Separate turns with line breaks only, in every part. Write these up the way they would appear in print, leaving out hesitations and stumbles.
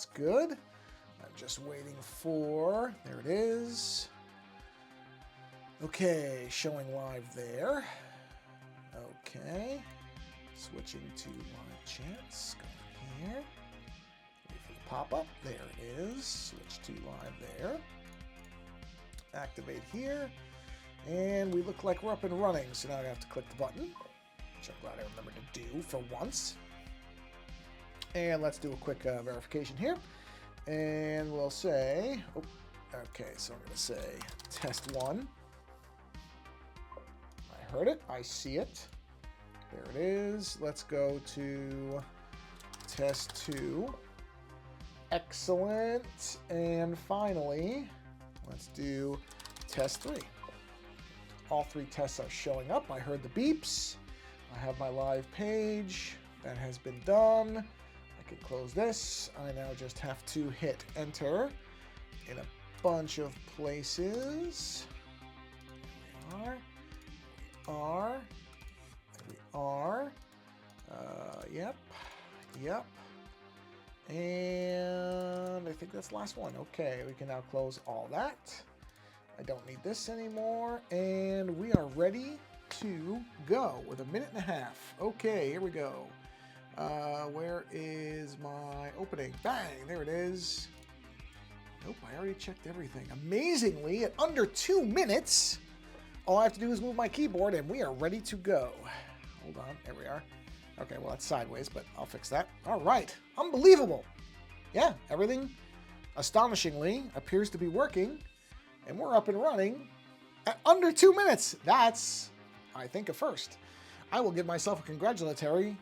That's good. I'm just waiting for, there it is. Okay, showing live there. Okay. Switching to live chats. Go here. Wait for the pop-up. There it is. Switch to live there. Activate here. And we look like we're up and running. So now I have to click the button, which I'm glad I remembered to do for once. And let's do a quick verification here. And we'll say, oh, okay, so I'm going to say test 1. I heard it. I see it. There it is. Let's go to test 2. Excellent. And finally, let's do test 3. All 3 tests are showing up. I heard the beeps. I have my live page. That has been done. I can close this. I now just have to hit enter in a bunch of places. There we are. There we are. Yep. And I think that's the last one. Okay, we can now close all that. I don't need this anymore. And we are ready to go with 1.5 minutes. Okay, here we go. Where is my opening? Bang, there it is. Nope, I already checked everything. Amazingly, at under 2 minutes, all I have to do is move my keyboard and we are ready to go. Hold on, there we are. Okay, well, that's sideways, but I'll fix that. All right, unbelievable. Yeah, everything astonishingly appears to be working, and we're up and running at under 2 minutes. That's, I think, a first. I will give myself a congratulatory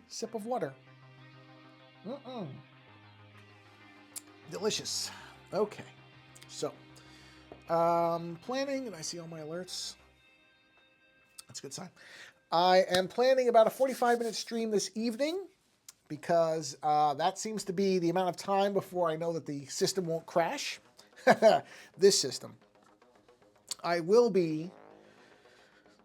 sip of water. Delicious. Okay, so planning, and I see all my alerts. That's a good sign. I am planning about a 45-minute stream this evening because that seems to be the amount of time before I know that the system won't crash. This system. I will be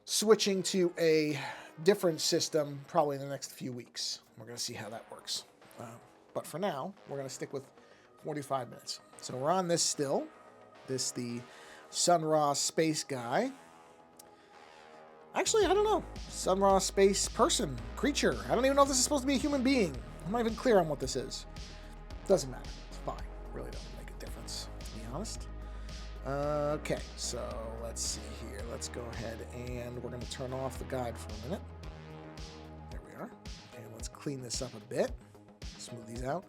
switching to a different system probably in the next few weeks. We're going to see how that works. But for now, we're going to stick with 45 minutes. So we're on this still. This, the Sun Ra space guy. Actually, I don't know. Sun Ra space person, creature. I don't even know if this is supposed to be a human being. I'm not even clear on what this is. Doesn't matter. It's fine. Really don't make a difference, to be honest. Okay, so let's see here. Let's go ahead and we're going to turn off the guide for a minute. There we are. And let's clean this up a bit. Smooth these out.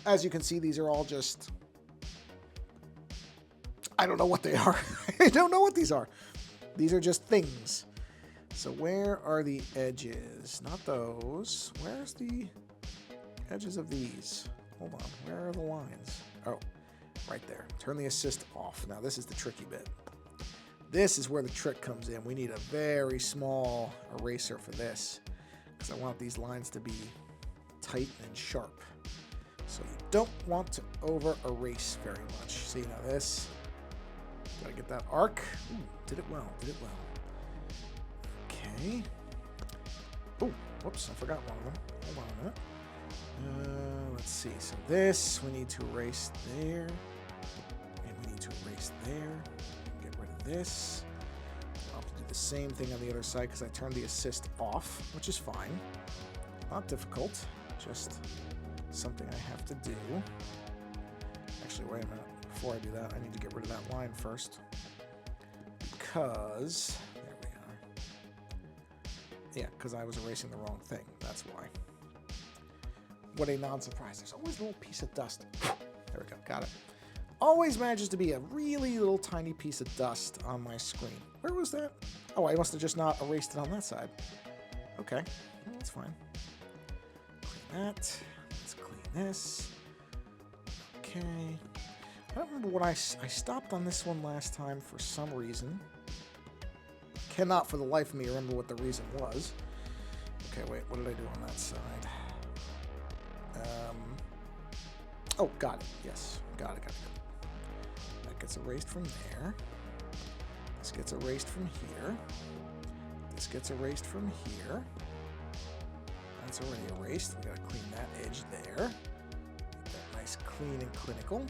As you can see, these are all just... I don't know what they are. I don't know what these are. These are just things. So where are the edges? Not those. Where's the edges of these? Hold on. Where are the lines? Oh, right there. Turn the assist off. Now this is the tricky bit. This is where the trick comes in. We need a very small eraser for this because I want these lines to be tight and sharp. So you don't want to over erase very much. See, now this. Gotta get that arc. Ooh, did it well, did it well. Okay. Oh, whoops, I forgot one of them. Hold on a minute. Let's see. So this, we need to erase there. And we need to erase there. Get rid of this. I'll have to do the same thing on the other side because I turned the assist off, which is fine. Not difficult, just something I have to do. Actually, wait a minute. Before I do that, I need to get rid of that line first. Because, there we are. Yeah, because I was erasing the wrong thing. That's why. What a non-surprise. There's always a little piece of dust. There we go. Got it. Always manages to be a really little tiny piece of dust on my screen. Where was that? Oh, I must have just not erased it on that side. Okay. Well, that's fine. Clean that. Let's clean this. Okay. I don't remember what I stopped on this one last time for some reason. Cannot for the life of me remember what the reason was. Okay, wait, what did I do on that side? Oh, got it. Yes, got it. That gets erased from there. This gets erased from here. This gets erased from here. That's already erased. We gotta clean that edge there. Make that nice, clean, and clinical.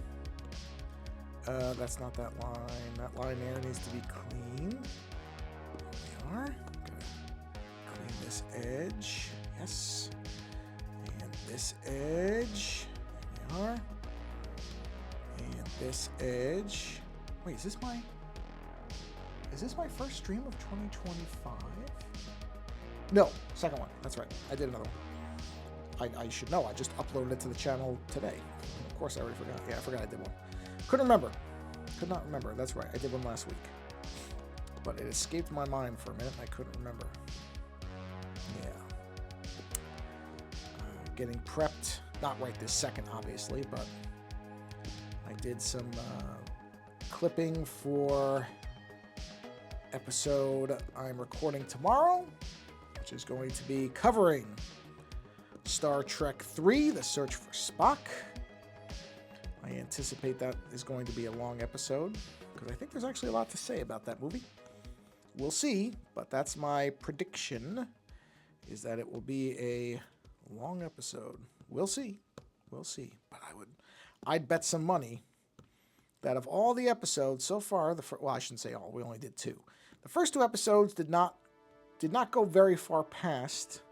That's not that line. That line there needs to be clean. There we are. Gonna clean this edge. Yes. And this edge. There we are. And this edge. Wait, is this my first stream of 2025? No, second one. That's right. I did another one. I should know. I just uploaded it to the channel today. Of course, I already forgot. Yeah, I forgot I did one. Couldn't remember. Could not remember. That's right. I did one last week. But it escaped my mind for a minute. I couldn't remember. Yeah. Getting prepped. Not right this second, obviously, but I did some clipping for episode I'm recording tomorrow, which is going to be covering Star Trek 3, The Search for Spock. I anticipate that is going to be a long episode, because I think there's actually a lot to say about that movie. We'll see, but that's my prediction, is that it will be a long episode. We'll see. We'll see. But I'd bet some money that of all the episodes so far, well, I shouldn't say all, we only did 2. The first 2 episodes did not go very far past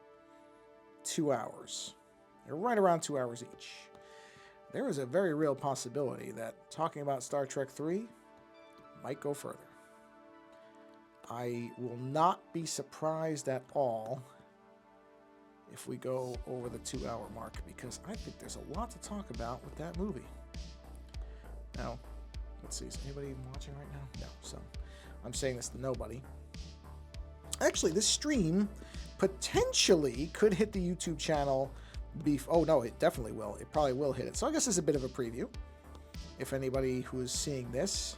2 hours. They're right around 2 hours each. There is a very real possibility that talking about Star Trek 3 might go further. I will not be surprised at all if we go over the 2-hour mark, because I think there's a lot to talk about with that movie. Now, let's see, is anybody even watching right now? No, so I'm saying this to nobody. Actually, this stream potentially could hit the YouTube channel. Oh, no, it definitely will. It probably will hit it. So I guess it's a bit of a preview. If anybody who is seeing this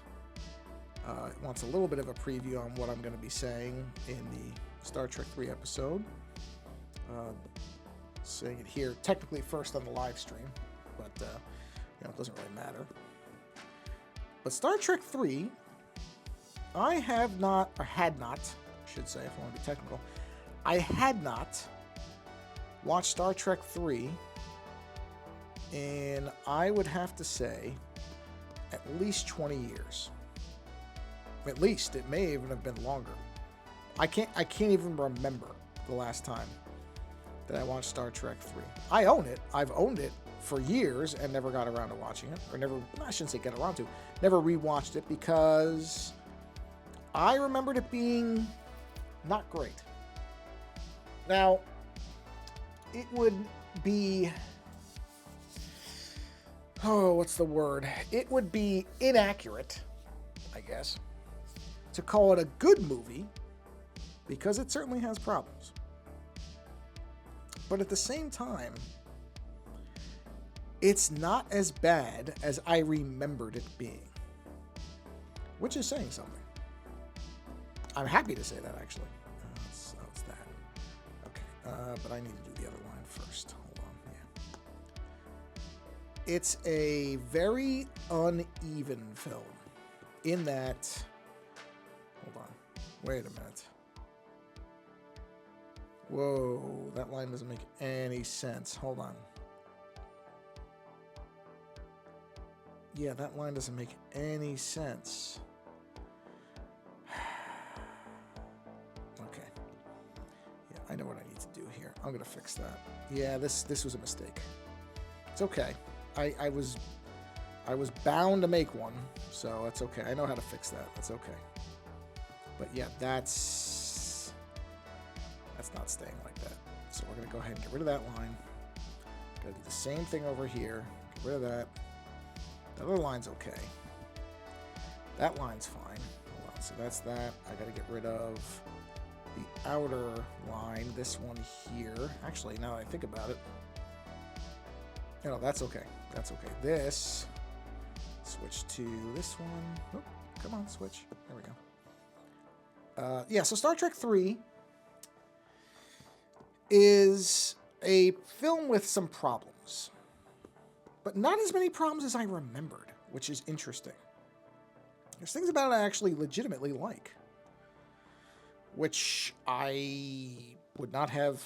wants a little bit of a preview on what I'm going to be saying in the Star Trek 3 episode. Saying it here, technically first on the live stream, but it doesn't really matter. But Star Trek 3, I have not, or had not, I should say, if I want to be technical, I had not watched Star Trek 3 in, I would have to say, at least 20 years. At least. It may even have been longer. I can't even remember the last time that I watched Star Trek 3. I own it. I've owned it for years and never got around to watching it. Or never, I shouldn't say get around to, never rewatched it because I remembered it being not great. Now, it would be, what's the word? It would be inaccurate, I guess, to call it a good movie, because it certainly has problems. But at the same time, it's not as bad as I remembered it being, which is saying something. I'm happy to say that, actually. It's that. Okay, but I need to do the other line first. Hold on. Yeah. It's a very uneven film in that. Hold on. Wait a minute. Whoa, that line doesn't make any sense. Hold on. Yeah, that line doesn't make any sense. Okay. Yeah, I know what I need to do here. I'm gonna fix that. Yeah, this was a mistake. It's okay. I was bound to make one, so that's okay. I know how to fix that. That's okay. But yeah, that's not staying like that. So we're gonna go ahead and get rid of that line. Gotta do the same thing over here. Get rid of that. The other line's okay. That line's fine. Hold on. So that's that. I gotta get rid of the outer line. This one here. Actually, now that I think about it, no, that's okay. That's okay. This, switch to this one. Oh, come on, switch. There we go. Yeah, so Star Trek 3 is a film with some problems, but not as many problems as I remembered, which is interesting. There's things about it I actually legitimately like, which I would not have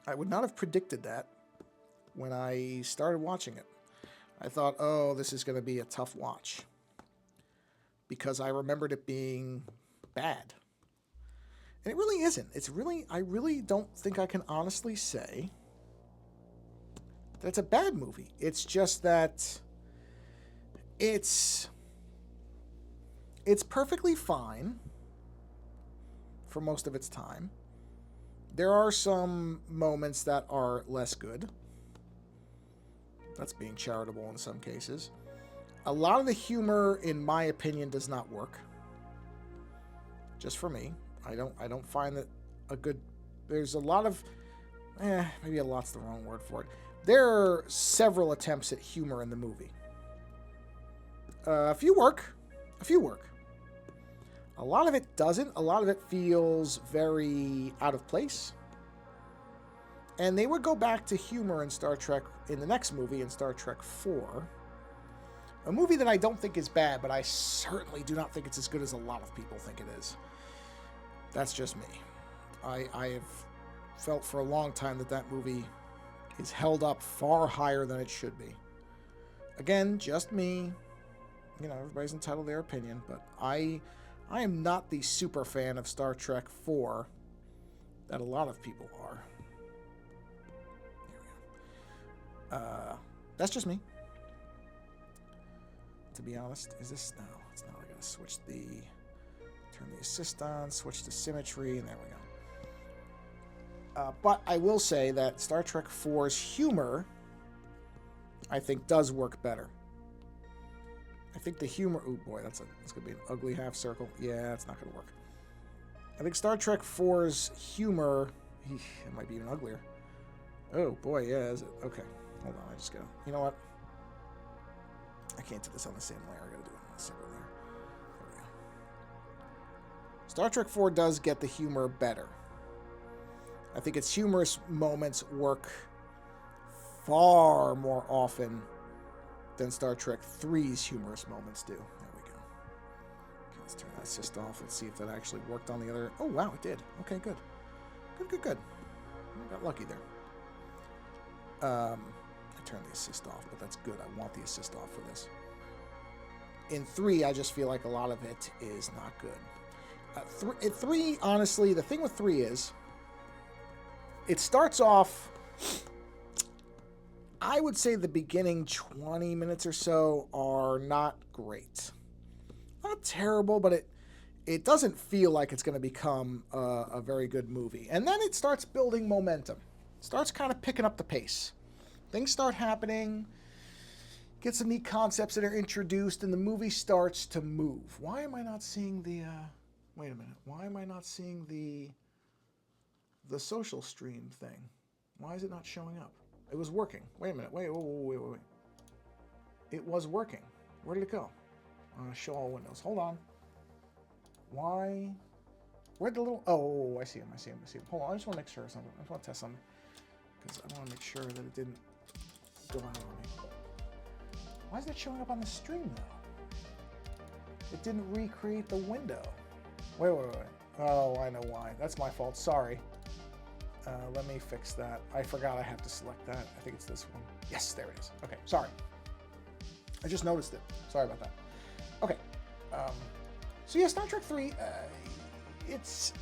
I would not have predicted that when I started watching it. I thought, oh, this is going to be a tough watch. Because I remembered it being bad. And it really isn't. I really don't think I can honestly say that it's a bad movie. It's just that it's perfectly fine for most of its time. There are some moments that are less good. That's being charitable in some cases. A lot of the humor, in my opinion, does not work. Just for me. I don't find that a good... There's a lot of... maybe a lot's the wrong word for it. There are several attempts at humor in the movie. A few work. A lot of it doesn't. A lot of it feels very out of place. And they would go back to humor in Star Trek in the next movie, in Star Trek 4. A movie that I don't think is bad, but I certainly do not think it's as good as a lot of people think it is. That's just me. I have felt for a long time that movie is held up far higher than it should be. Again, just me. You know, everybody's entitled to their opinion, but I am not the super fan of Star Trek 4 that a lot of people are. Here we go. That's just me. To be honest, is this... No, it's not. I gotta switch the... Turn the assist on, switch to symmetry, and there we go. But I will say that Star Trek 4's humor, I think, does work better. I think the humor... Oh, boy, that's going to be an ugly half circle. Yeah, it's not going to work. I think Star Trek 4's humor... It might be even uglier. Oh, boy, yeah, is it? Okay, hold on, I just got to... You know what? I can't do this on the same layer. I got to do it on a separate layer. There we go. Star Trek 4 does get the humor better. I think its humorous moments work far more often than Star Trek 3's humorous moments do. There we go. Okay, let's turn that assist off. Let's see if that actually worked on the other... Oh, wow, it did. Okay, good. Good. I got lucky there. I turned the assist off, but that's good. I want the assist off for this. In 3, I just feel like a lot of it is not good. 3, honestly, the thing with 3 is, it starts off, I would say the beginning 20 minutes or so are not great. Not terrible, but it doesn't feel like it's going to become a very good movie. And then it starts building momentum. Starts kind of picking up the pace. Things start happening, get some neat concepts that are introduced, and the movie starts to move. Why am I not seeing the... Wait a minute. Why am I not seeing the social stream thing? Why is it not showing up? It was working. Wait a minute. Wait. It was working. Where did it go? Show all windows. Hold on. Why? Where'd the little... Oh, I see him. Hold on. I just want to make sure of something. I just want to test something. Because I want to make sure that it didn't go out on me. Why is that showing up on the stream, though? It didn't recreate the window. Wait. Oh, I know why. That's my fault. Sorry. Let me fix that. I forgot I have to select that. I think it's this one. Yes, there it is. Okay, sorry. I just noticed it. Sorry about that. Okay. So yeah, Star Trek 3, it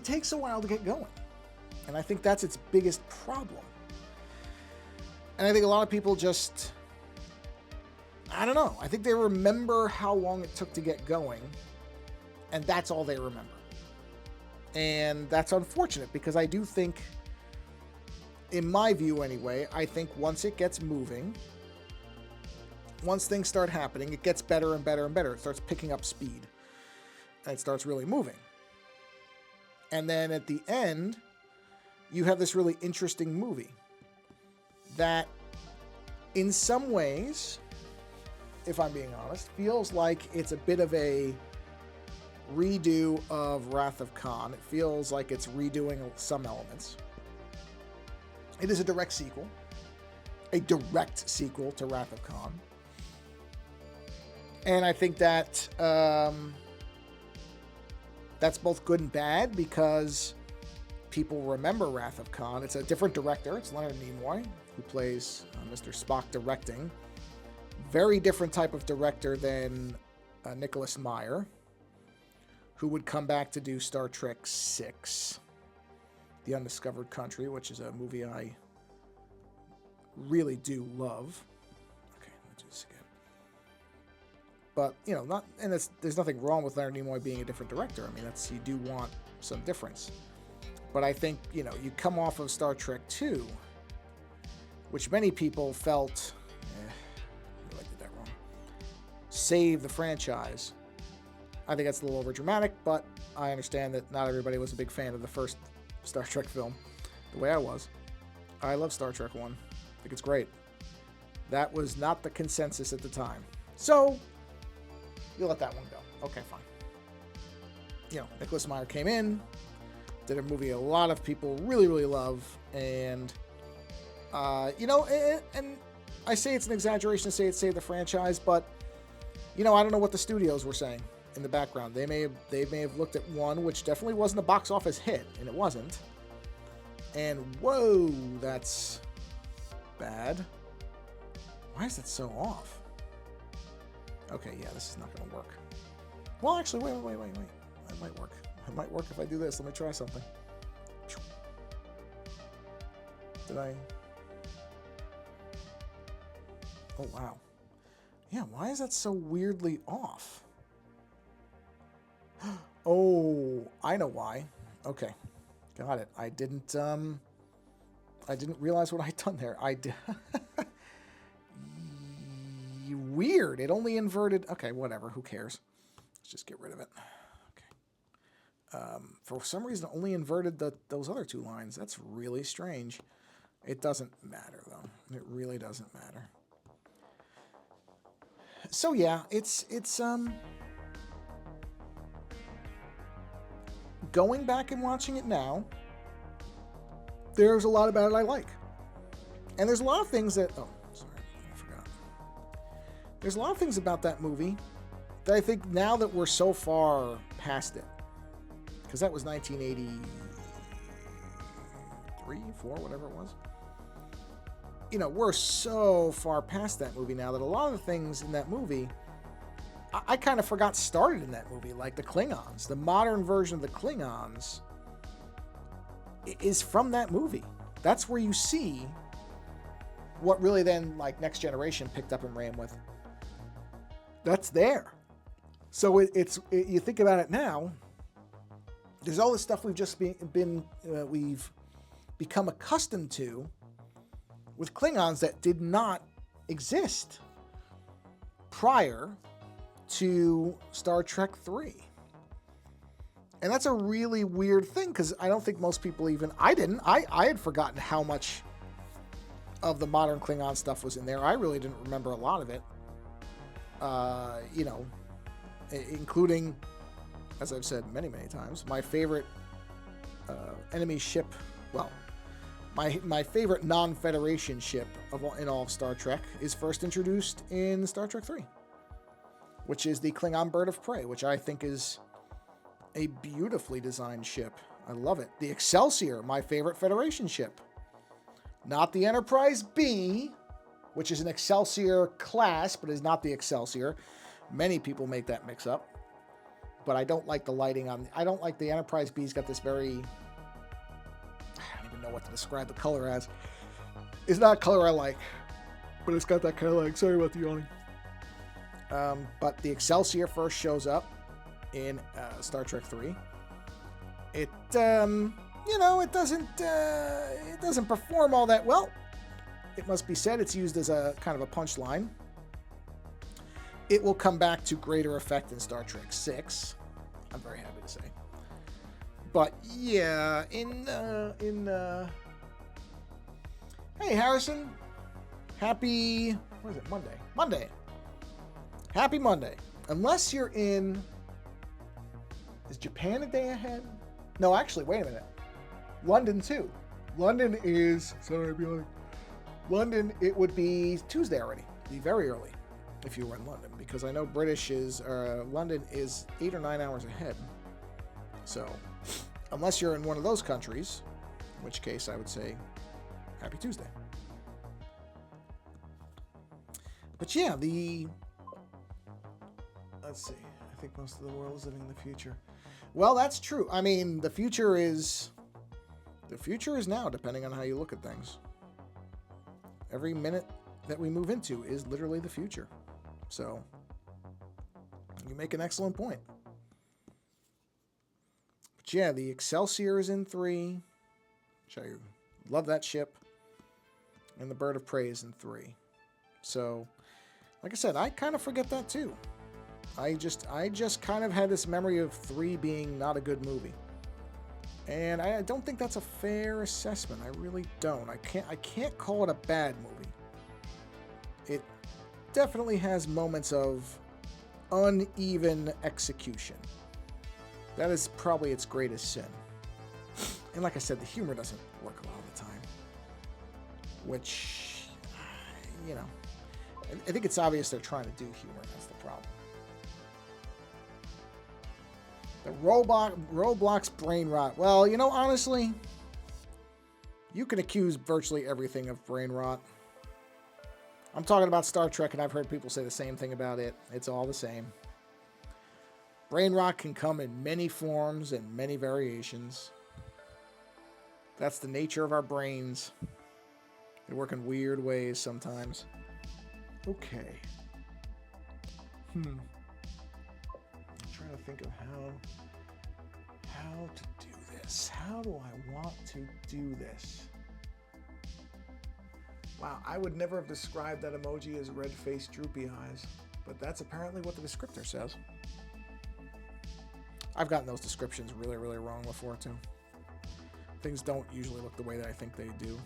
takes a while to get going. And I think that's its biggest problem. And I think a lot of people just... I don't know. I think they remember how long it took to get going. And that's all they remember. And that's unfortunate because I do think, in my view anyway, I think once it gets moving, once things start happening, it gets better and better and better. It starts picking up speed. And it starts really moving. And then at the end, you have this really interesting movie that, in some ways, if I'm being honest, feels like it's a bit of a redo of Wrath of Khan. It feels like it's redoing some elements. It is a direct sequel to Wrath of Khan. And I think that that's both good and bad because people remember Wrath of Khan. It's a different director. It's Leonard Nimoy, who plays Mr. Spock directing. Very different type of director than Nicholas Meyer, who would come back to do Star Trek VI, The Undiscovered Country, which is a movie I really do love. Okay, let's do this again. But, you know, there's nothing wrong with Leonard Nimoy being a different director. I mean, you do want some difference. But I think, you know, you come off of Star Trek II, which many people felt, I did that wrong, save the franchise. I think that's a little overdramatic, but I understand that not everybody was a big fan of the first Star Trek film, the way I was. I love Star Trek 1. I think it's great. That was not the consensus at the time. So, you let that one go. Okay, fine. You know, Nicholas Meyer came in, did a movie a lot of people really, really love, and, you know, and I say it's an exaggeration to say it saved the franchise, but, you know, I don't know what the studios were saying in the background. They may have looked at one, which definitely wasn't a box office hit, and it wasn't, and whoa, that's bad. Why is it so off? Okay, yeah, this is not going to work. Well, actually, wait. That might work. It might work if I do this. Let me try something. Did I? Oh, wow. Yeah, why is that so weirdly off? Oh, I know why. Okay, got it. I didn't realize what I'd done there. Weird. It only inverted. Okay, whatever. Who cares? Let's just get rid of it. Okay. For some reason, it only inverted those other two lines. That's really strange. It doesn't matter, though. It really doesn't matter. So yeah, it's going back and watching it now, there's a lot about it I like. And there's a lot of things that, oh, sorry, I forgot. There's a lot of things about that movie that I think now that we're so far past it, because that was 1983, 4, whatever it was. You know, we're so far past that movie now that a lot of the things in that movie, I kind of forgot started in that movie, like the Klingons. The modern version of the Klingons is from that movie. That's where you see what really then, like, Next Generation picked up and ran with. That's there. So you think about it now, there's all this stuff we've just we've become accustomed to with Klingons that did not exist prior to Star Trek 3. And that's a really weird thing, because I don't think most people even... I had forgotten how much of the modern Klingon stuff was in there. I really didn't remember a lot of it. You know, including, as I've said many, many times, my favorite enemy ship... Well, my favorite non-Federation ship in all of Star Trek is first introduced in Star Trek 3, which is the Klingon Bird of Prey, which I think is a beautifully designed ship. I love it. The Excelsior, my favorite Federation ship. Not the Enterprise B, which is an Excelsior class, but is not the Excelsior. Many people make that mix up. But I don't like the lighting on... I don't like the Enterprise B's got this very... I don't even know what to describe the color as. It's not a color I like, but it's got that kind of like... Sorry about the yawning. But the Excelsior first shows up in Star Trek 3. It, you know, it doesn't perform all that well. It must be said, it's used as a kind of a punchline. It will come back to greater effect in Star Trek 6. I'm very happy to say. But yeah, hey Harrison, happy, what is it, Monday. Happy Monday. Unless you're in... Is Japan a day ahead? No, actually, wait a minute. London, too. London is... London, it would be Tuesday already. It'd be very early if you were in London. Because I know London is 8 or 9 hours ahead. So, Unless you're in one of those countries, in which case I would say Happy Tuesday. But yeah, let's see. I think most of the world is living in the future. Well, that's true. I mean, the future is now, depending on how you look at things. Every minute that we move into is literally the future. So, you make an excellent point. But yeah, the Excelsior is in 3. Which I love that ship. And the Bird of Prey is in 3. So, like I said, I kind of forget that too. I just kind of had this memory of 3 being not a good movie. And I don't think that's a fair assessment. I really don't. I can't call it a bad movie. It definitely has moments of uneven execution. That is probably its greatest sin. And like I said, the humor doesn't work a lot of the time. Which, you know, I think it's obvious they're trying to do humor. That's the problem. The Roblox brain rot. Well, you know, honestly, you can accuse virtually everything of brain rot. I'm talking about Star Trek, and I've heard people say the same thing about it. It's all the same. Brain rot can come in many forms and many variations. That's the nature of our brains. They work in weird ways sometimes. Okay. I'm trying to think of how to do this. How do I want to do this? Wow, I would never have described that emoji as red-faced droopy eyes, but that's apparently what the descriptor says. I've gotten those descriptions really, really wrong before, too. Things don't usually look the way that I think they do,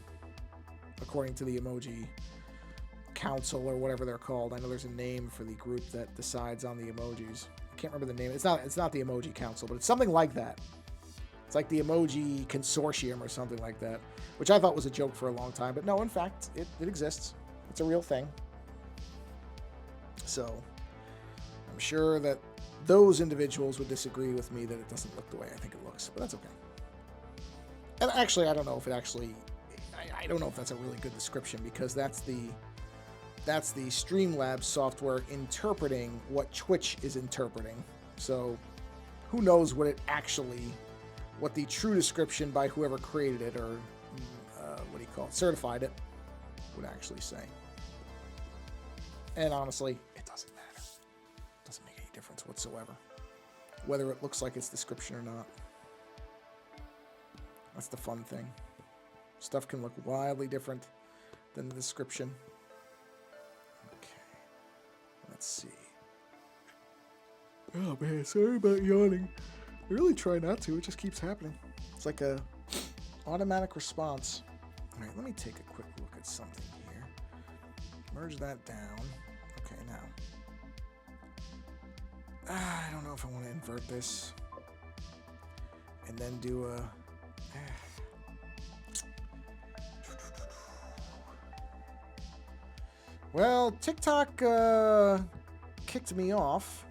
according to the emoji council or whatever they're called. I know there's a name for the group that decides on the emojis. I can't remember the name. It's not the emoji council, but it's something like that. It's like the emoji consortium or something like that, which I thought was a joke for a long time. But no, in fact, it exists. It's a real thing. So I'm sure that those individuals would disagree with me that it doesn't look the way I think it looks, but that's okay. And actually, I don't know if I don't know if that's a really good description, because that's the Streamlabs software interpreting what Twitch is interpreting. So who knows what the true description by whoever created it, or certified it, would actually say. And honestly, it doesn't matter. It doesn't make any difference whatsoever, whether it looks like its description or not. That's the fun thing. Stuff can look wildly different than the description. Okay. Let's see. Oh man, sorry about yawning. I really try not to. It just keeps happening. It's like a automatic response. All right, let me take a quick look at something here. Merge that down. Okay, now. I don't know if I want to invert this and then do a... Well, TikTok kicked me off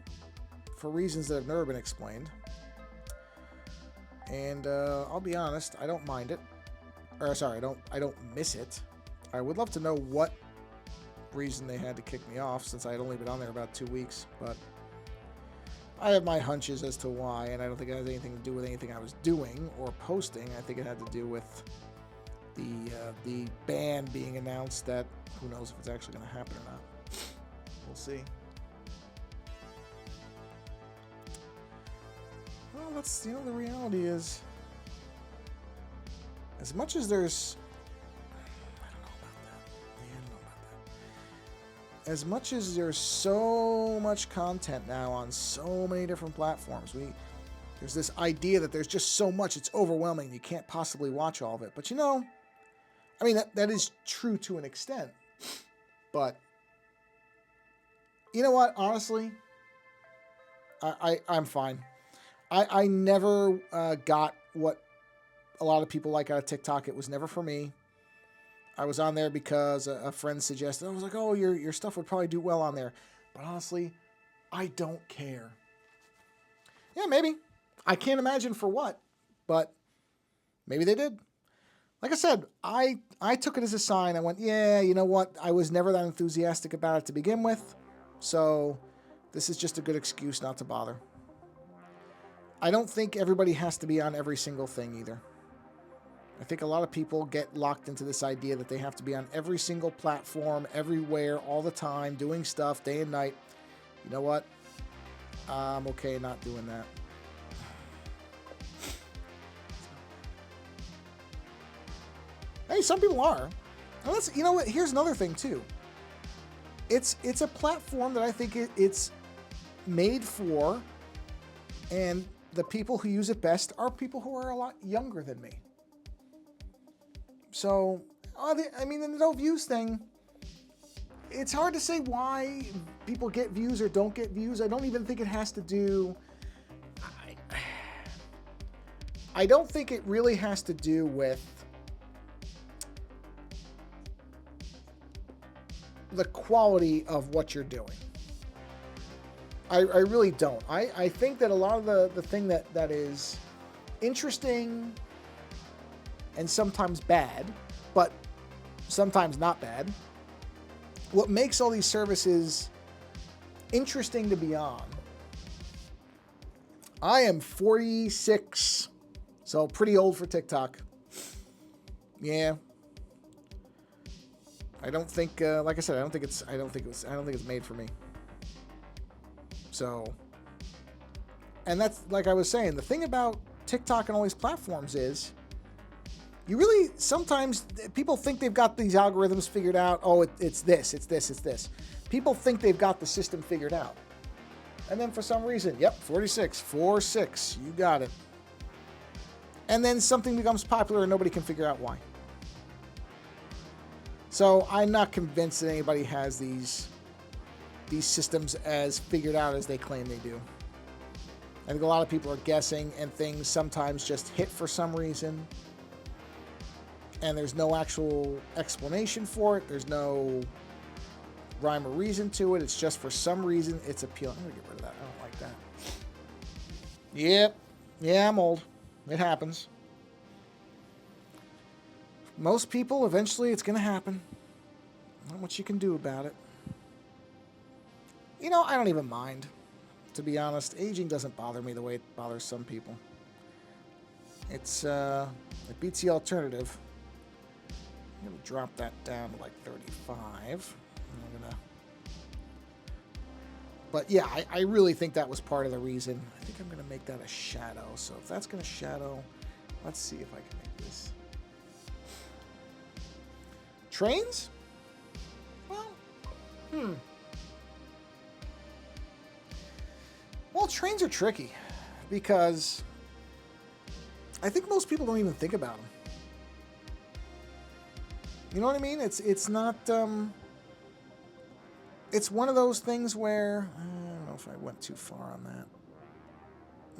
for reasons that have never been explained. And I'll be honest, I don't mind it. Or sorry, I don't miss it. I would love to know what reason they had to kick me off, since I had only been on there about 2 weeks, but I have my hunches as to why, and I don't think it has anything to do with anything I was doing or posting. I think it had to do with the ban being announced that who knows if it's actually going to happen or not. We'll see. Well, that's, the reality is, as much as there's, I don't know about that. Yeah, I don't know about that. As much as there's so much content now on so many different platforms, there's this idea that there's just so much, it's overwhelming, you can't possibly watch all of it. But I mean, that is true to an extent. But, you know what, honestly, I'm fine. I never got what a lot of people like out of TikTok. It was never for me. I was on there because a friend suggested. I was like, oh, your stuff would probably do well on there. But honestly, I don't care. Yeah, maybe. I can't imagine for what. But maybe they did. Like I said, I took it as a sign. I went, yeah, you know what? I was never that enthusiastic about it to begin with. So this is just a good excuse not to bother. I don't think everybody has to be on every single thing either. I think a lot of people get locked into this idea that they have to be on every single platform, everywhere, all the time, doing stuff day and night. You know what? I'm okay not doing that. Hey, some people are. And let's, you know what? Here's another thing too. It's a platform that I think it's made for, and the people who use it best are people who are a lot younger than me. So, I mean, the no views thing, it's hard to say why people get views or don't get views. I don't even think it has to do... I don't think it really has to do with the quality of what you're doing. I really don't. I think that a lot of the thing that is interesting and sometimes bad, but sometimes not bad, what makes all these services interesting to be on. I am 46, so pretty old for TikTok. Yeah. I don't think, like I said, I don't think it's made for me. So, and that's, like I was saying, the thing about TikTok and all these platforms is, you really, sometimes people think they've got these algorithms figured out. Oh, it's this. People think they've got the system figured out. And then for some reason, yep, 46, you got it. And then something becomes popular and nobody can figure out why. So I'm not convinced that anybody has these systems as figured out as they claim they do. I think a lot of people are guessing, and things sometimes just hit for some reason. And there's no actual explanation for it. There's no rhyme or reason to it. It's just for some reason it's appealing. I'm going to get rid of that. I don't like that. Yep. Yeah, I'm old. It happens. Most people, eventually it's going to happen. Not much you can do about it. You know, I don't even mind. To be honest, aging doesn't bother me the way it bothers some people. It beats the alternative. I'm going to drop that down to like 35. But yeah, I really think that was part of the reason. I think I'm going to make that a shadow. So if that's going to shadow, let's see if I can make this. Trains? Well, Well, trains are tricky because I think most people don't even think about them. You know what I mean? It's not, it's one of those things where, I don't know if I went too far on that.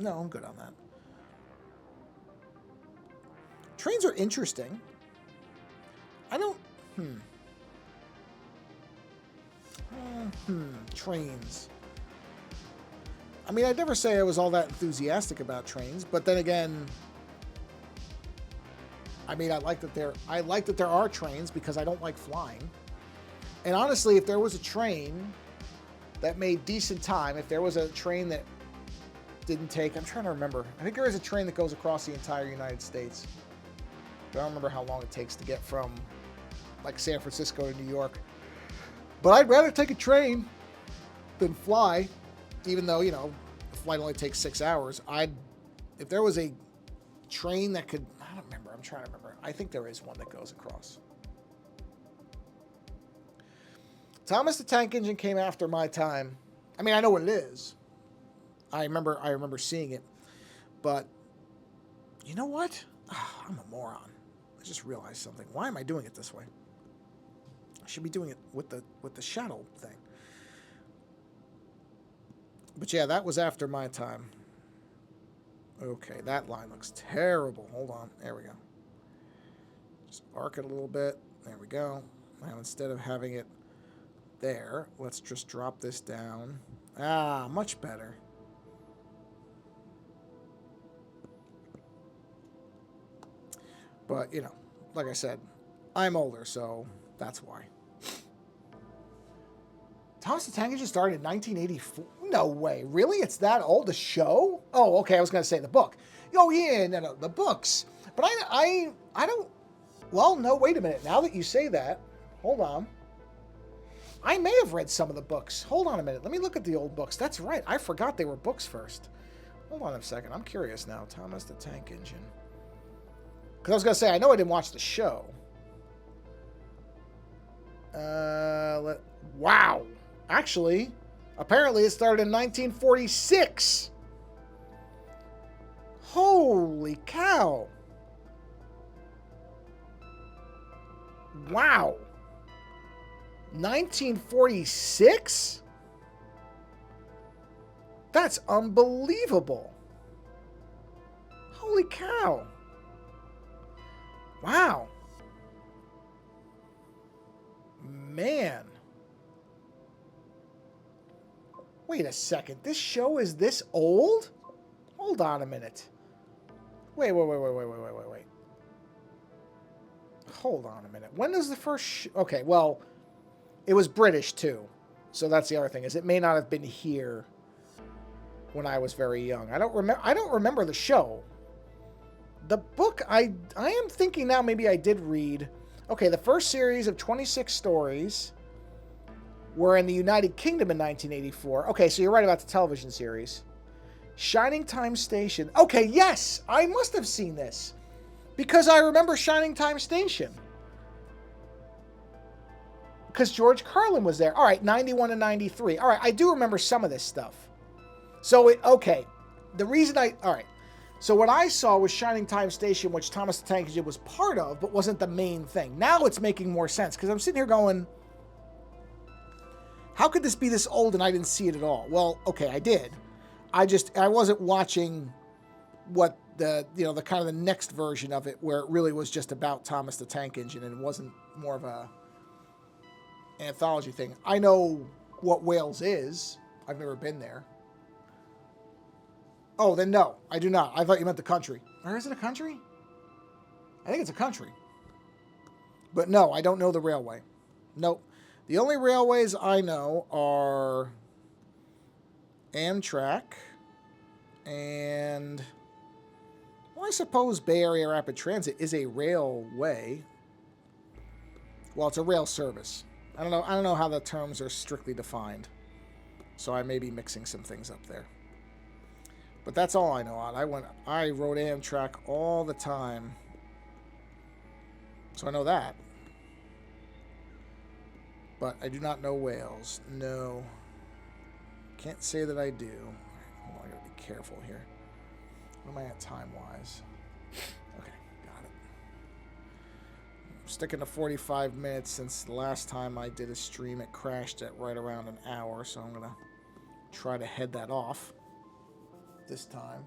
No, I'm good on that. Trains are interesting. I don't, trains. I mean, I'd never say I was all that enthusiastic about trains, but then again, I mean, I like that there are trains because I don't like flying. And honestly, if there was a train that made decent time, if there was a train that didn't take, I'm trying to remember. I think there is a train that goes across the entire United States. But I don't remember how long it takes to get from like San Francisco to New York. But I'd rather take a train than fly, even though, you know, the flight only takes 6 hours. If there was a train that could, I don't remember. I'm trying to remember. I think there is one that goes across. Thomas the Tank Engine came after my time. I mean, I know what it is. I remember seeing it. But you know what? Oh, I'm a moron. I just realized something. Why am I doing it this way? I should be doing it with the shadow thing. But yeah, that was after my time. Okay, that line looks terrible. Hold on. There we go. Just arc it a little bit. There we go. Now instead of having it there, let's just drop this down. Ah, much better. But, you know, like I said, I'm older, so that's why. Thomas the Tank Engine started in 1984. No way. Really? It's that old? The show? Oh, okay. I was going to say the book. Oh, yeah. No, the books. But I don't... Well, no, wait a minute. Now that you say that, hold on. I may have read some of the books. Hold on a minute. Let me look at the old books. That's right. I forgot they were books first. Hold on a second. I'm curious now. Thomas the Tank Engine. Because I was going to say, I know I didn't watch the show. Wow. Actually, apparently it started in 1946. Holy cow. Wow. 1946? That's unbelievable. Holy cow. Wow. Man. Wait a second. This show is this old? Hold on a minute. Wait. Hold on a minute. When does the first... Okay, well, it was British too. So that's the other thing, is it may not have been here when I was very young. I don't remember the show. The book, I am thinking now maybe I did read. Okay, the first series of 26 stories were in the United Kingdom in 1984. Okay, so you're right about the television series. Shining Time Station. Okay, yes, I must have seen this. Because I remember Shining Time Station. Because George Carlin was there. All right, 91 and 93. All right, I do remember some of this stuff. So, okay. The reason all right. So what I saw was Shining Time Station, which Thomas the Tank Engine was part of, but wasn't the main thing. Now it's making more sense, because I'm sitting here going, how could this be this old and I didn't see it at all? Well, okay, I did. I wasn't watching what the kind of the next version of it, where it really was just about Thomas the Tank Engine and it wasn't more of a anthology thing. I know what Wales is. I've never been there. Oh, then no, I do not. I thought you meant the country. Or is it a country? I think it's a country. But no, I don't know the railway. Nope. The only railways I know are Amtrak and, well, I suppose Bay Area Rapid Transit is a railway. Well, it's a rail service. I don't know how the terms are strictly defined. So I may be mixing some things up there. But that's all I know on. I rode Amtrak all the time. So I know that. But I do not know Wales. No. Can't say that I do. Hold on, I gotta be careful here. What am I at time-wise? Okay, got it. I'm sticking to 45 minutes since the last time I did a stream. It crashed at right around an hour, so I'm gonna try to head that off this time.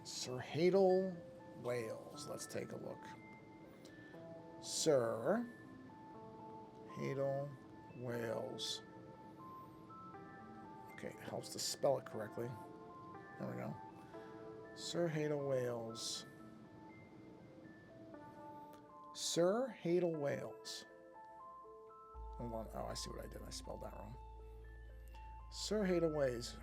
Sir Hadel, Wales. Let's take a look. Sir Hadel, Wales. Okay, it helps to spell it correctly. There we go. Sir Hadel, Wales. Sir Hadel, Wales. Hold on. Oh, I see what I did. I spelled that wrong. Sir Hadel, Wales.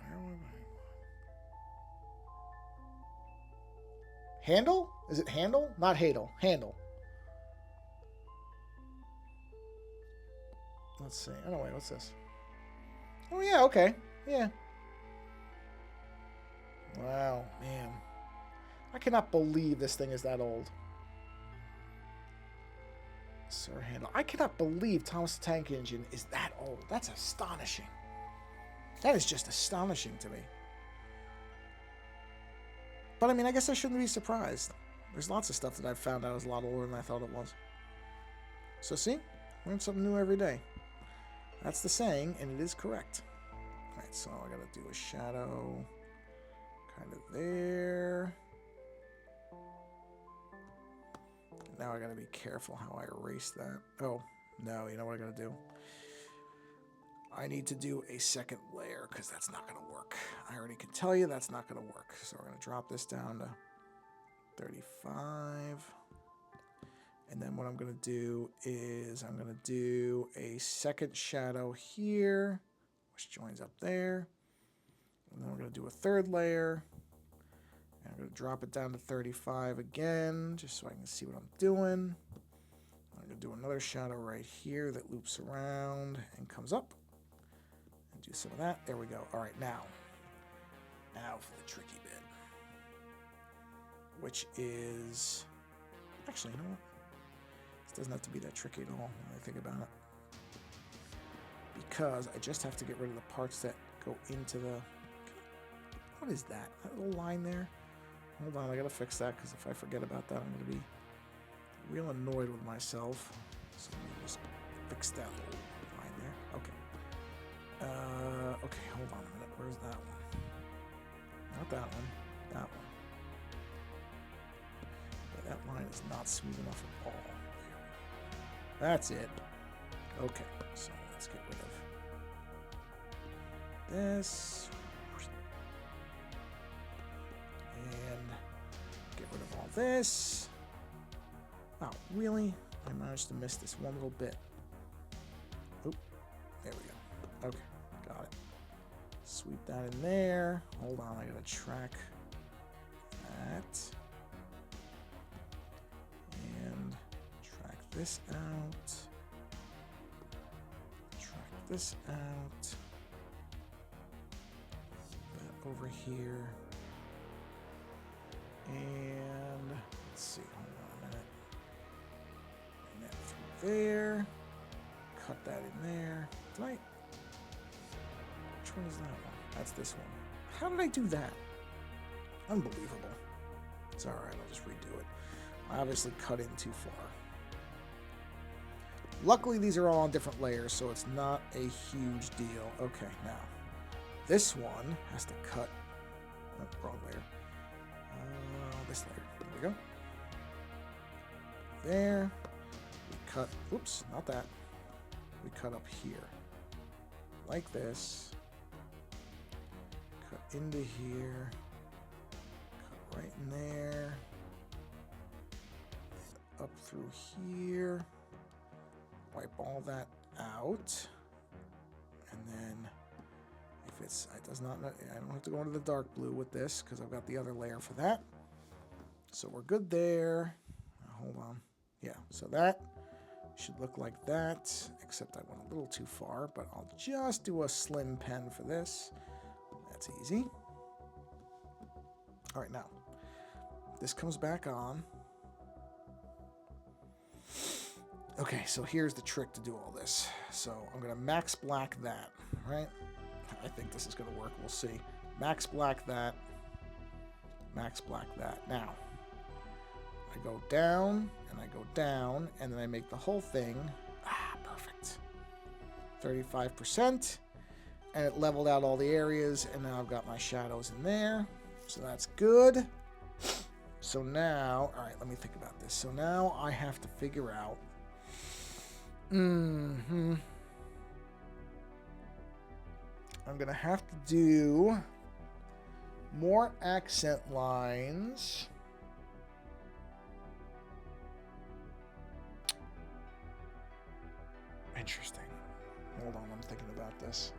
Handle? Is it Handle? Not Hadel. Handle. Let's see. Oh, no, wait. What's this? Oh, yeah. Okay. Yeah. Wow. Man. I cannot believe this thing is that old. Sir Handle. I cannot believe Thomas the Tank Engine is that old. That's astonishing. That is just astonishing to me. But, I mean, I guess I shouldn't be surprised. There's lots of stuff that I've found out is a lot older than I thought it was. So, see? Learn something new every day. That's the saying, and it is correct. Alright, so I gotta do a shadow kind of there. Now I gotta be careful how I erase that. Oh, no, you know what I gotta do? I need to do a second layer, because that's not gonna work. I already can tell you that's not gonna work. So we're gonna drop this down to 35. And then what I'm going to do is I'm going to do a second shadow here, which joins up there. And then we're going to do a third layer. And I'm going to drop it down to 35 again, just so I can see what I'm doing. I'm going to do another shadow right here that loops around and comes up. And do some of that. There we go. All right, now for the tricky bit, which is... Actually, you know what? This doesn't have to be that tricky at all when I think about it. Because I just have to get rid of the parts that go into the... What is that? That little line there? Hold on, I gotta fix that, because if I forget about that, I'm gonna be real annoyed with myself. So let me just fix that little line there. Okay. Okay, hold on a minute. Where's that one? Not that one. That one. Yeah, that line is not smooth enough at all. That's it. Okay, so let's get rid of this. And get rid of all this. Oh, really? I managed to miss this one little bit. Oop, there we go. Okay, got it. Sweep that in there. Hold on, I gotta track that. And track this out. Track this out. That over here. And let's see, hold on a minute. And that through there. Cut that in there. Did I? Which one is that one? That's this one. How did I do that? Unbelievable. It's alright, I'll just redo it. I obviously cut in too far. Luckily, these are all on different layers, so it's not a huge deal. Okay, now, this one has to cut. Oh, wrong layer. This layer. There we go. There. We cut. Oops, not that. We cut up here. Like this. Cut into here. Cut right in there. Up through here. Wipe all that out. And then if it's, it does not, I don't have to go into the dark blue with this because I've got the other layer for that. So we're good there. Hold on. Yeah, so that should look like that, except I went a little too far, but I'll just do a slim pen for this. That's easy. All right, now, this comes back on. Okay, so here's the trick to do all this. So I'm going to max black that, right? I think this is going to work. We'll see. Max black that. Max black that. Now, I go down, and I go down, and then I make the whole thing, perfect, 35%, and it leveled out all the areas, and now I've got my shadows in there, so that's good. So now, all right, let me think about this. So now I have to figure out, I'm going to have to do more accent lines. Interesting. Hold on, I'm thinking about this.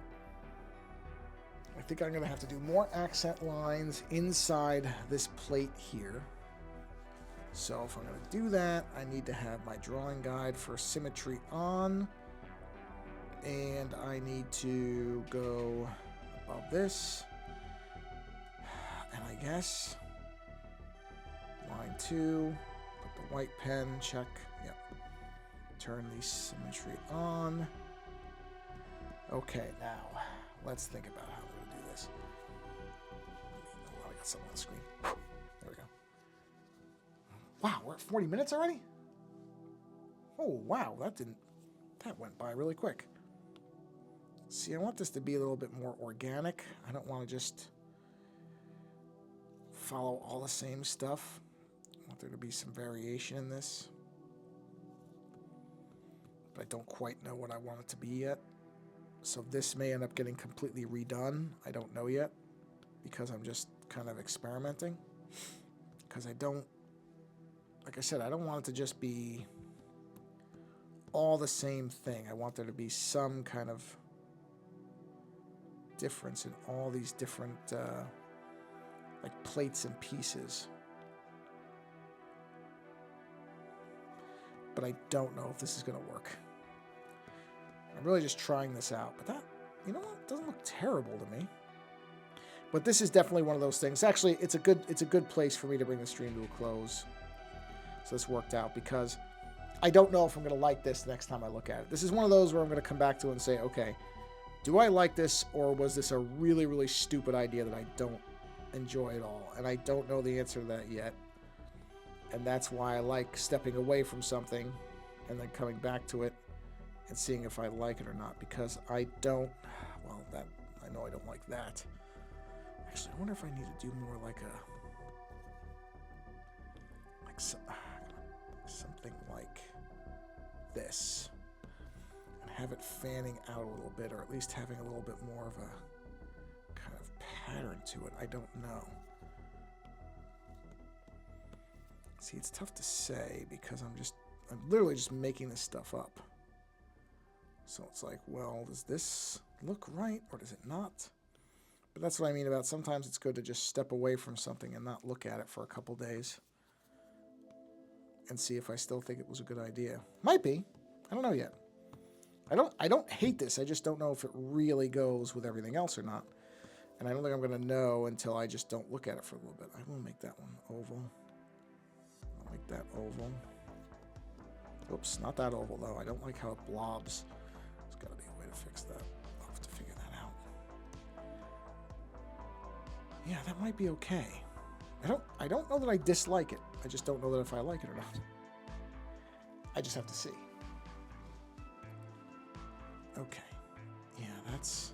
I think I'm going to have to do more accent lines inside this plate here. So if I'm going to do that, I need to have my drawing guide for symmetry on. And I need to go above this. And I guess line 2, put the white pen, check. Yep. Turn the symmetry on. Okay, now let's think about how we're going to do this. Oh, I got something on the screen. There we go. Wow, we're at 40 minutes already? Oh, wow, that went by really quick. See, I want this to be a little bit more organic. I don't want to just follow all the same stuff. I want there to be some variation in this. But I don't quite know what I want it to be yet. So this may end up getting completely redone. I don't know yet because I'm just kind of experimenting. Because I don't like I said, I don't want it to just be all the same thing. I want there to be some kind of difference in all these different like plates and pieces. But I don't know if this is going to work. I'm really just trying this out. But that, you know what? It doesn't look terrible to me. But this is definitely one of those things. Actually, it's a good place for me to bring the stream to a close. So this worked out because I don't know if I'm going to like this next time I look at it. This is one of those where I'm going to come back to it and say, okay, do I like this, or was this a really, really stupid idea that I don't enjoy at all? And I don't know the answer to that yet. And that's why I like stepping away from something and then coming back to it and seeing if I like it or not. Because I don't, well, that, I know I don't like that. Actually, I wonder if I need to do more like something like this. And have it fanning out a little bit, or at least having a little bit more of a kind of pattern to it. I don't know. See, it's tough to say because I'm literally just making this stuff up. So it's like, well, does this look right or does it not? But that's what I mean about sometimes it's good to just step away from something and not look at it for a couple days and see if I still think it was a good idea. Might be. I don't know yet. I don't hate this. I just don't know if it really goes with everything else or not. And I don't think I'm going to know until I just don't look at it for a little bit. I will make that one oval. I'll make that oval. Oops, not that oval though. I don't like how it blobs. There's got to be a way to fix that. I'll have to figure that out. Yeah, that might be okay. I don't know that I dislike it. I just don't know that if I like it or not. I just have to see. Okay. Yeah, that's...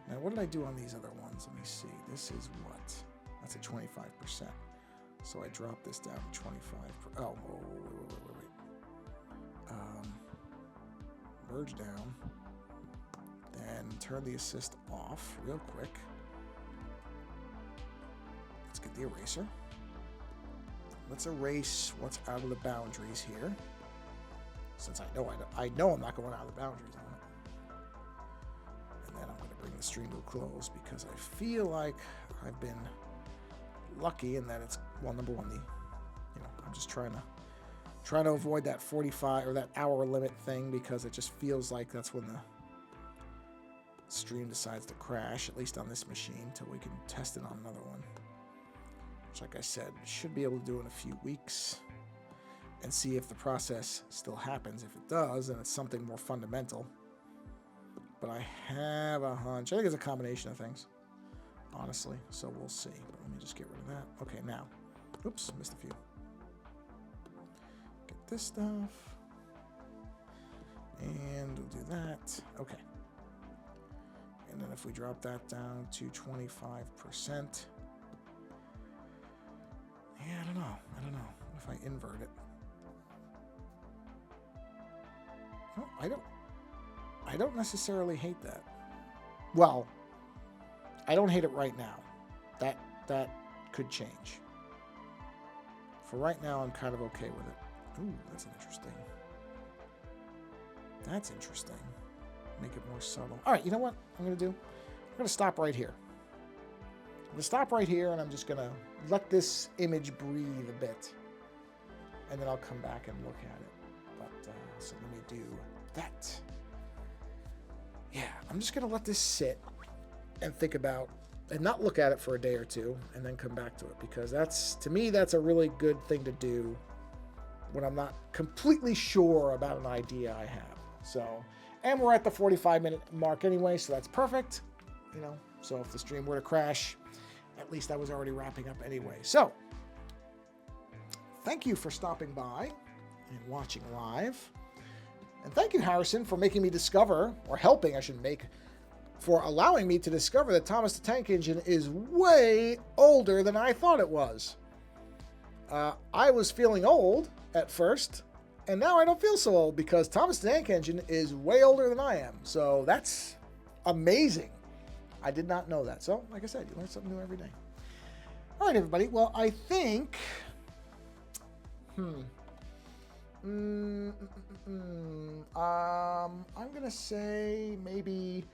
Now, what did I do on these other ones? Let me see. This is what? That's a 25%. So I drop this down to 25. Oh, wait. Merge down. Then turn the assist off real quick. Let's get the eraser. Let's erase what's out of the boundaries here. Since I know I'm not going out of the boundaries on it. And then I'm going to bring the stream to a close because I feel like I've been lucky in that it's, well, number one, I'm just trying to avoid that 45 or that hour limit thing because it just feels like that's when the stream decides to crash, at least on this machine, till we can test it on another one. Which, like I said, should be able to do in a few weeks and see if the process still happens. If it does, then it's something more fundamental. But I have a hunch. I think it's a combination of things, honestly. So we'll see. But let me just get rid of that. Okay, now. Oops, missed a few. Get this stuff. And we'll do that. Okay. And then if we drop that down to 25%. Yeah, I don't know. If I invert it. No, I don't necessarily hate that. Well, I don't hate it right now. That could change. For right now, I'm kind of okay with it. Ooh, that's interesting. Make it more subtle. All right, you know what I'm going to do? I'm going to stop right here. I'm going to stop right here, and I'm just going to let this image breathe a bit. And then I'll come back and look at it. But, so let me do that. Yeah, I'm just going to let this sit and think about, and not look at it for a day or two, and then come back to it. Because to me, that's a really good thing to do when I'm not completely sure about an idea I have. So, and we're at the 45-minute mark anyway, so that's perfect. So if the stream were to crash, at least I was already wrapping up anyway. So, thank you for stopping by and watching live. And thank you, Harrison, for making me discover, or helping, I should make, for allowing me to discover that Thomas the Tank Engine is way older than I thought it was. I was feeling old at first, and now I don't feel so old because Thomas the Tank Engine is way older than I am. So that's amazing. I did not know that. So, like I said, you learn something new every day. All right, everybody. Well, I think I'm gonna say maybe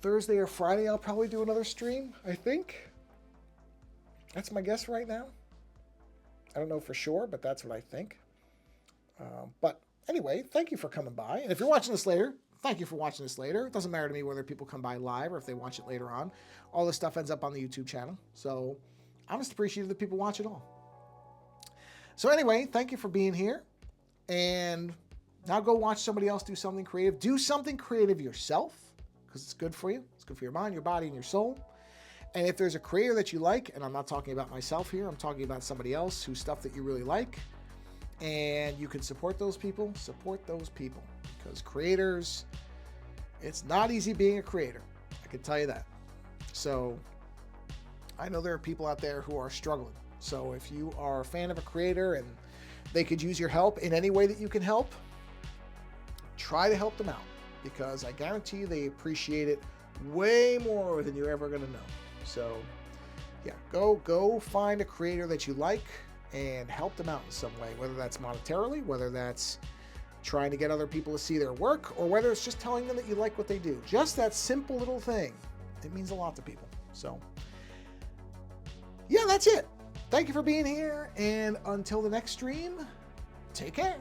Thursday or Friday. I'll probably do another stream. I think that's my guess right now. I don't know for sure, but that's what I think. But anyway, thank you for coming by. And if you're watching this later, thank you for watching this later. It doesn't matter to me whether people come by live or if they watch it later on. All this stuff ends up on the YouTube channel. So I'm just appreciative that people watch it all. So anyway, thank you for being here. And now go watch somebody else do something creative. Do something creative yourself because it's good for you. It's good for your mind, your body, and your soul. And if there's a creator that you like, and I'm not talking about myself here, I'm talking about somebody else whose stuff that you really like, and you can support those people, because creators, it's not easy being a creator. I can tell you that. So I know there are people out there who are struggling. So if you are a fan of a creator and they could use your help in any way that you can help, try to help them out, because I guarantee you they appreciate it way more than you're ever going to know. So yeah, go find a creator that you like and help them out in some way, whether that's monetarily, whether that's trying to get other people to see their work, or whether it's just telling them that you like what they do. Just that simple little thing, it means a lot to people. So yeah, that's it. Thank you for being here, and until the next stream, take care.